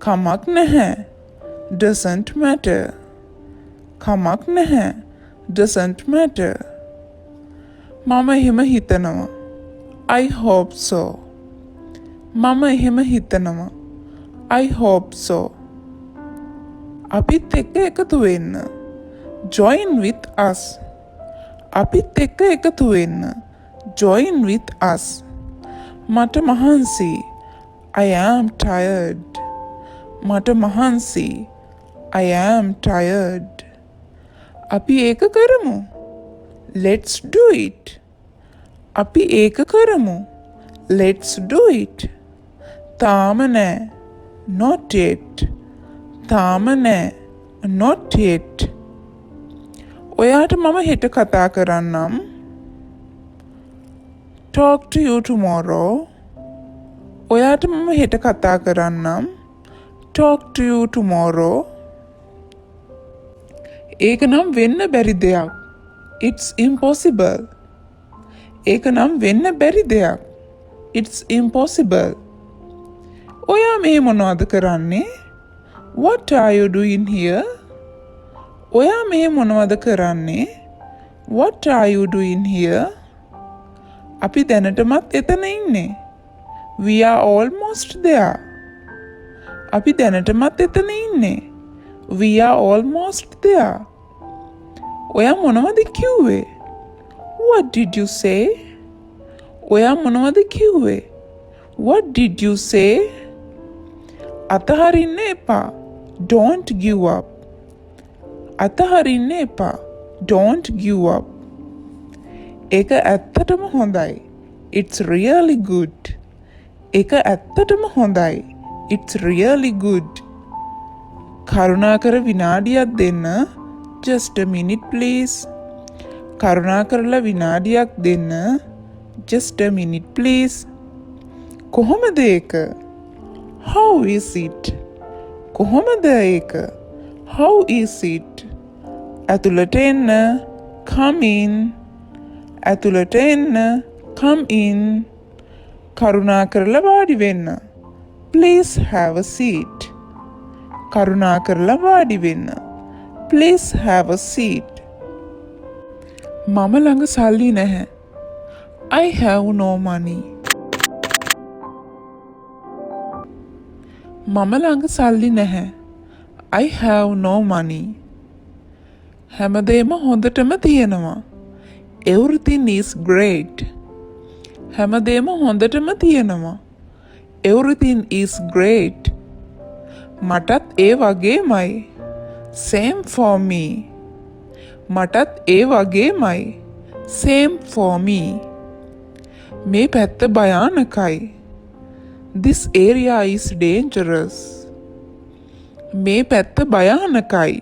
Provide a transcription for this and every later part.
කමක් නැහැ. Doesn't matter. කමක් නැහැ. Doesn't matter. මම එහෙම හිතනවා. I hope so. මම එහෙම හිතනවා. I hope so. අපිත් එක්ක එකතු වෙන්න. Join with us. අපිත් එක්ක එකතු වෙන්න. Join with us. මට මහන්සි. I am tired. මට මහන්සි. I am tired. අපි ඒක කරමු. Let's do it. අපි ඒක කරමු. Let's do it. තාම නෑ. Not yet. තාම නෑ. Not yet. ඔයාට මම හෙට කතා කරන්නම්. Talk to you tomorrow. ඔයාට මම හෙට කතා කරන්නම්. Talk to you tomorrow. ඒක නම් වෙන්න බැරි දෙයක්. It's impossible. ඒක නම් වෙන්න බැරි දෙයක්. It's impossible. ඔයා මේ මොනවද කරන්නේ? What are you doing here? ඔයා මේ මොනවද කරන්නේ? What are you doing here? අපි දැනටමත් එතන ඉන්නේ. We are almost there. අපි දැනටමත් එතන ඉන්නේ. We are almost there. ඔයා මොනවද කිව්වේ? What did you say? ඔයා මොනවද කිව්වේ? What did you say? අතහරින්න එපා. Don't give up. අතහරින්න එපා. Don't give up. ඒක ඇත්තටම හොඳයි. It's really good. ඒක ඇත්තටම හොඳයි. It's really good. කරුණාකර විනාඩියක් දෙන්න. Just a minute please. කරුණාකරලා විනාඩියක් දෙන්න. Just a minute please. කොහොමද ඒක? How is it? කොහොමද ඒක? How is it? ඇතුළට එන්න. Come in. ඇතුළට එන්න. Come in. කරුණාකරලා වාඩි වෙන්න. Please have a seat. කරුණාකරලා වාඩි වෙන්න. Please have a seat. මම ළඟ සල්ලි නැහැ. I have no money. මම ළඟ සල්ලි නැහැ. I have no money. හැමදේම හොඳටම තියෙනවා. Everything is great. හැමදේම හොඳටම තියෙනවා. Everything is great. මටත් ඒ වගේමයි. Same for me. මටත් ඒ වගේමයි. Same for me. මේ පැත්ත භයානකයි. This area is dangerous. මේ පැත්ත භයානකයි.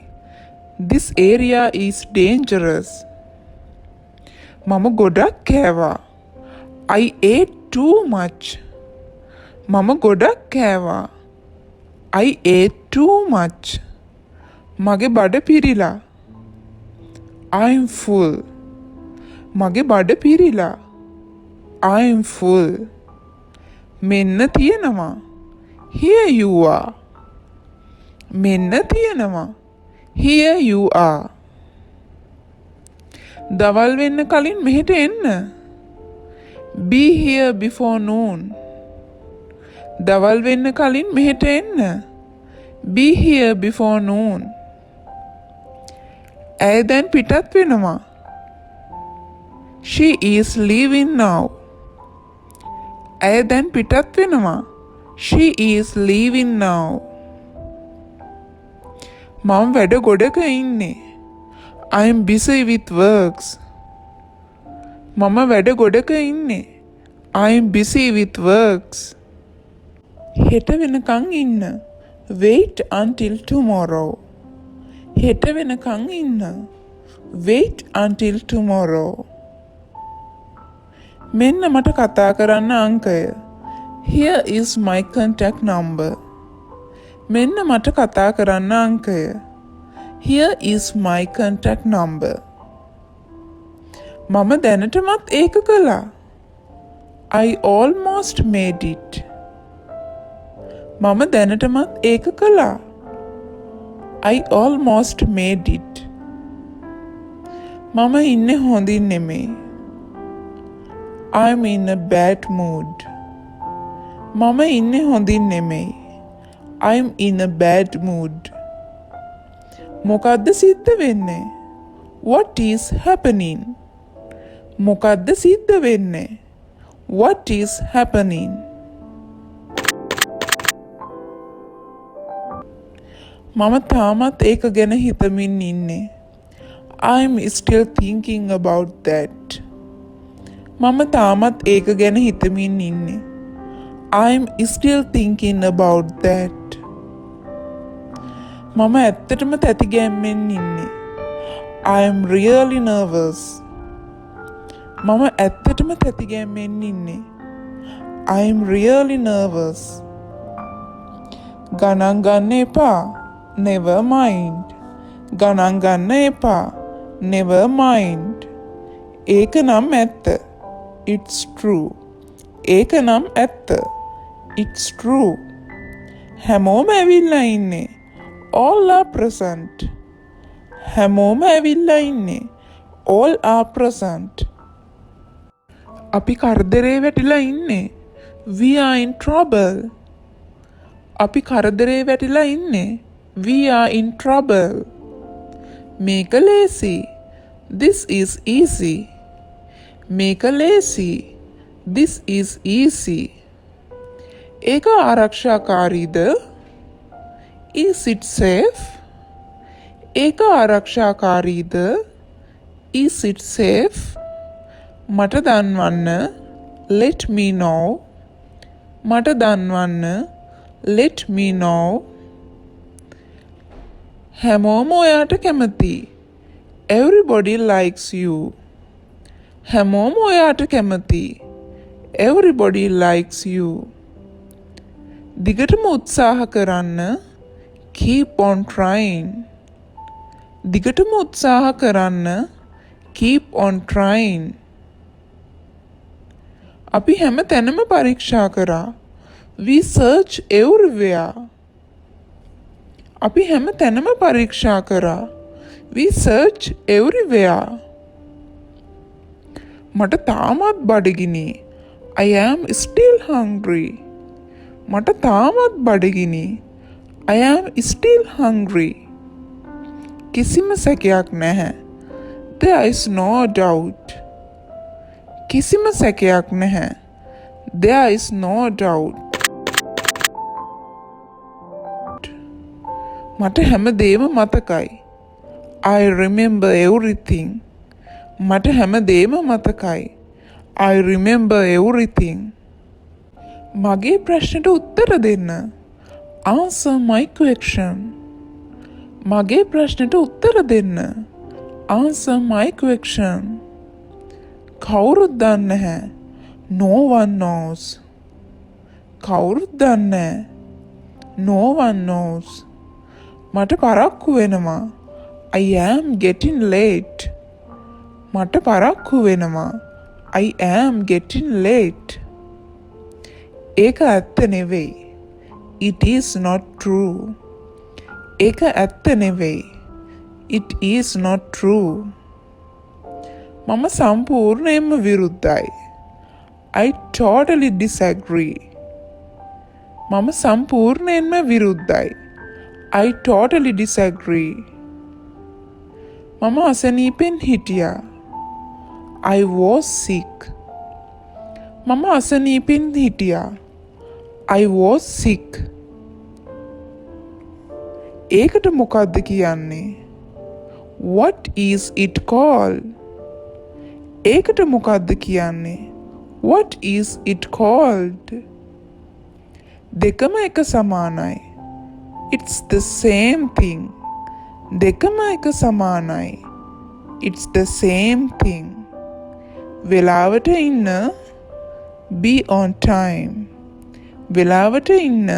This area is dangerous. මම ගොඩක් කෑවා. I ate too much. මම ගොඩක් කෑවා. I ate too much. මගේ බඩ පිරිලා. I'm full. මගේ බඩ පිරිලා. I'm full. මෙන්න තියෙනවා. Here you are. මෙන්න තියෙනවා. Here you are. දවල් වෙන්න කලින් මෙහෙට එන්න. Be here before noon. දවල් වෙන්න කලින් මෙහෙට එන්න. Be here before noon. ඇය දැන් පිටත් වෙනවා. She is leaving now. ඇය දැන් පිටත් වෙනවා. She is leaving now. මම වැඩ ගොඩක ඉන්නේ. I am busy with works. මම වැඩ ගොඩක ඉන්නේ. I am busy with works. හෙට වෙනකන් ඉන්න. Wait until tomorrow. හෙට වෙනකන් ඉන්න. Wait until tomorrow. මෙන්න මට කතා කරන්න අංකය. Here is my contact number. මෙන්න මට කතා කරන්න අංකය. Here is my contact number. මම දැනටමත් ඒක කළා. I almost made it. මම දැනටමත් ඒක කළා. I almost made it. මම ඉන්නේ හොඳින් නෙමෙයි. I'm in a bad mood. මම ඉන්නේ හොඳින් නෙමෙයි. I'm in a bad mood. මොකද්ද සිද්ධ වෙන්නේ? What is happening? මොකද්ද සිද්ධ වෙන්නේ? What is happening? මම තාමත් ඒක ගැන හිතමින් ඉන්නේ. I'm still thinking about that. මම තාමත් ඒක ගැන හිතමින් ඉන්නේ. I'm still thinking about that. මම ඇත්තටම තැති ගැම්මෙන් ඉන්නේ. I'm really nervous. මම ඇත්තටම තැති ගැම්මෙන් ඉන්නේ. I'm really nervous. ගණන් ගන්න එපා. Never mind. ගණන් ගන්න එපා. Never mind. ඒක නම් ඇත්ත. It's true. ඒක නම් ඇත්ත. It's true. හැමෝම ඇවිල්ලා ඉන්නේ. All are present. හැමෝම ඇවිල්ලා ඉන්නේ. All are present. අපි කරදරේ වැටිලා ඉන්නේ. We are in trouble. අපි කරදරේ වැටිලා ඉන්නේ. We are in trouble. මේක ලේසි. This is easy. මේක ලේසි. This is easy. ඒක ආරක්ෂාකාරීද? Is it safe? ඒක ආරක්ෂාකාරීද? Is it safe? මට දන්වන්න. Let me know. මට දන්වන්න. Let me know. හැමෝම ඔයාට කැමතියි. Everybody likes you. හැමෝම ඔයාට කැමතියි. Everybody likes you. දිගටම උත්සාහ කරන්න. Keep on trying. දිගටම උත්සාහ කරන්න. Keep on trying. අපි හැම තැනම පරීක්ෂා කරා. We search everywhere. අපි හැම තැනම පරීක්ෂා කරා. We search everywhere. මට තාමත් බඩගිනි. I am still hungry. මට තාමත් බඩගිනි. I am still hungry. කිසිම සැකයක් නැහැ. There is no doubt. කිසිම සැකයක් නැහැ. There is no doubt. මට හැමදේම මතකයි. I remember everything. මට හැමදේම මතකයි. I remember everything. මගේ ප්‍රශ්නට උත්තර දෙන්න. Answer my question. මගේ ප්‍රශ්නට උත්තර දෙන්න. Answer my question. කවුරුත් දන්නේ නැහැ. No one knows. කවුරුත් දන්නේ නැහැ. No one knows. මට පරක්කු වෙනවා. I am getting late. මට පරක්කු වෙනවා. I am getting late. ඒක ඇත්ත නෙවෙයි. It is not true. ඒක ඇත්ත නෙවෙයි. It is not true. මම සම්පූර්ණයෙන්ම විරුද්ධයි. I totally disagree. මම සම්පූර්ණයෙන්ම විරුද්ධයි. I totally disagree. මම අසනීපෙන් හිටියා. I was sick. මම අසනීපෙන් හිටියා. I was sick. ඒකට මොකද්ද කියන්නේ? What is it called? ඒකට මොකද්ද කියන්නේ? What is it called? දෙකම එක සමානයි. It's the same thing. දෙකම එක සමානයි. It's the same thing. වෙලාවට ඉන්න. Be on time. වෙලාවට ඉන්න.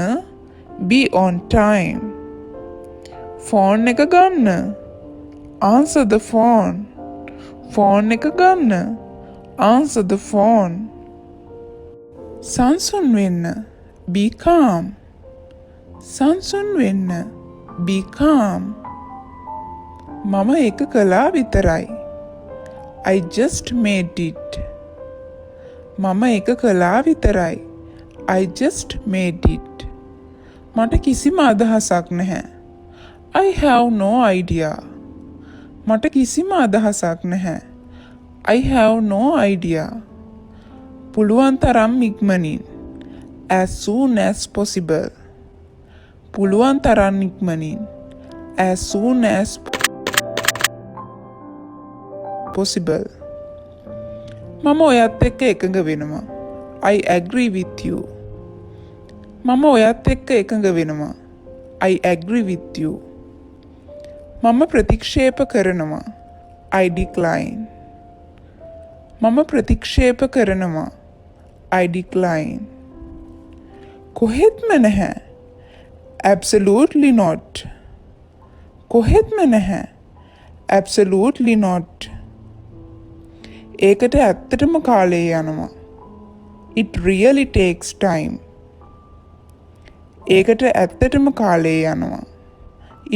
Be on time. ෆෝන් එක ගන්න. Answer the phone. ෆෝන් එක ගන්න. Answer the phone. සංසුන් වෙන්න. Be calm. සංසුන් වෙන්න. Be calm. මම ඒක කළා විතරයි. I just made it. මම ඒක කළා විතරයි. I just made it. මට කිසිම අදහසක් නැහැ. I have no idea. මට කිසිම අදහසක් නැහැ. I have no idea. පුළුවන් තරම් ඉක්මනින්. As soon as possible. පුළුවන් තරම් ඉක්මනින්. As soon as possible. මම ඔයත් එක්ක එකඟ වෙනවා. I agree with you. මම ඔයත් එක්ක එකඟ වෙනවා. I agree with you. මම ප්‍රතික්ෂේප කරනවා. I decline. මම ප්‍රතික්ෂේප කරනවා. I decline. කොහෙත්ම නැහැ. Absolutely not. කොහෙත්ම නැහැ. Absolutely not. ඒකට ඇත්තටම කාලය යනවා. It really takes time. ඒකට ඇත්තටම කාලය යනවා.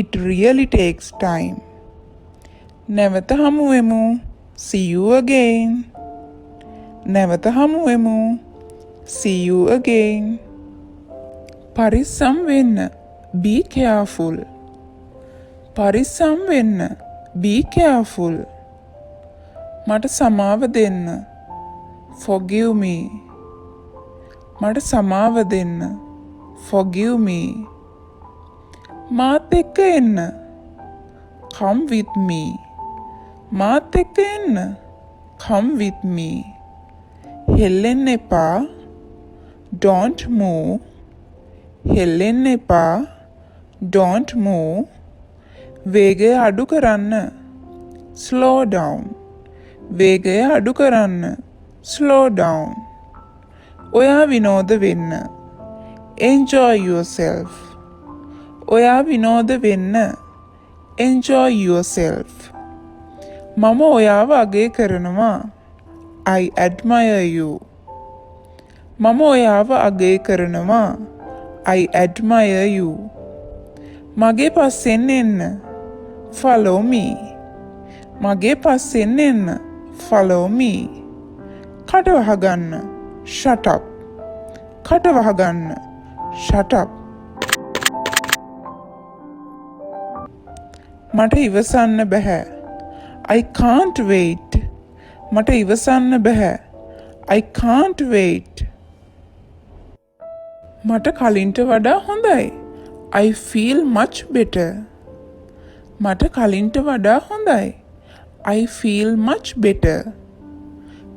It really takes time. නැවත හමු වෙමු. See you again. නැවත හමු වෙමු. See you again. පරිස්සම් වෙන්න. Be careful. පරිස්සම් වෙන්න. Be careful. මට සමාව දෙන්න. Forgive me. මට සමාව දෙන්න. Forgive me. මාත් එක්ක එන්න. Come with me. මාත් එක්ක එන්න. Come with me. හෙල්ලෙන්න එපා. Don't move. හෙල්ලෙන්න එපා. Don't move. වේගය අඩු කරන්න. Slow down. වේගය අඩු කරන්න. Slow down. ඔයා විනෝද වෙන්න. Enjoy yourself. ඔයා විනෝද වෙන්න. Enjoy yourself. මම ඔයාව අගය කරනවා. I admire you. මම ඔයාව අගය කරනවා. I admire you. මගේ පස්සෙන් එන්න. Follow me. මගේ පස්සෙන් එන්න. Follow me. කට වහගන්න. Shut up. කට වහගන්න. Shut up. මට ඉවසන්න බෑ. I can't wait. මට ඉවසන්න බෑ. I can't wait. මට කලින්ට වඩා හොඳයි. I feel much better. මට කලින්ට වඩා හොඳයි. I feel much better.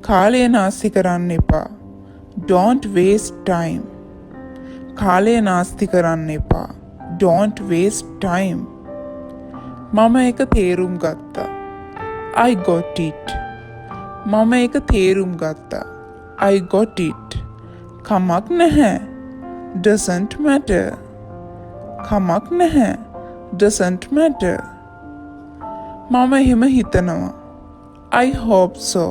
කාලය නාස්ති කරන්න එපා. Don't waste time. කාලය නාස්ති කරන්න එපා. Don't waste time. මම එක තේරුම් ගත්තා. I got it. මම එක තේරුම් ගත්තා. I got it. කමක් නැහැ. Doesn't matter. කමක් නැහැ. Doesn't matter. මම එහෙම හිතනවා. I hope so.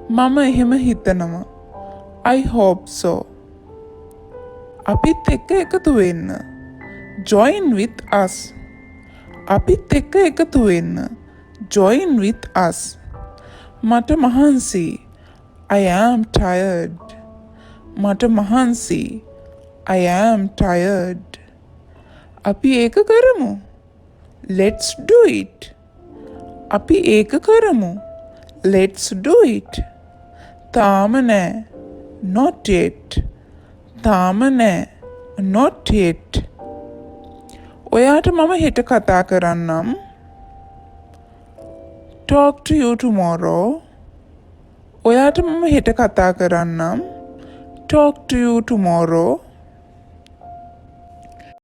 මම එහෙම හිතනවා. I hope so. අපිත් එක්ක එකතු වෙන්න. Join with us. අපිත් එක්ක එකතු වෙන්න. Join with us. මට මහන්සි. I am tired. මට මහන්සි. I am tired. අපි ඒක කරමු. Let's do it. අපි ඒක කරමු. Let's do it. තාම නෑ. Not yet. තාම නෑ. Not yet. ඔයාට මම හෙට කතා කරන්නම්. Talk to you tomorrow. ඔයාට මම හෙට කතා කරන්නම්. Talk to you tomorrow.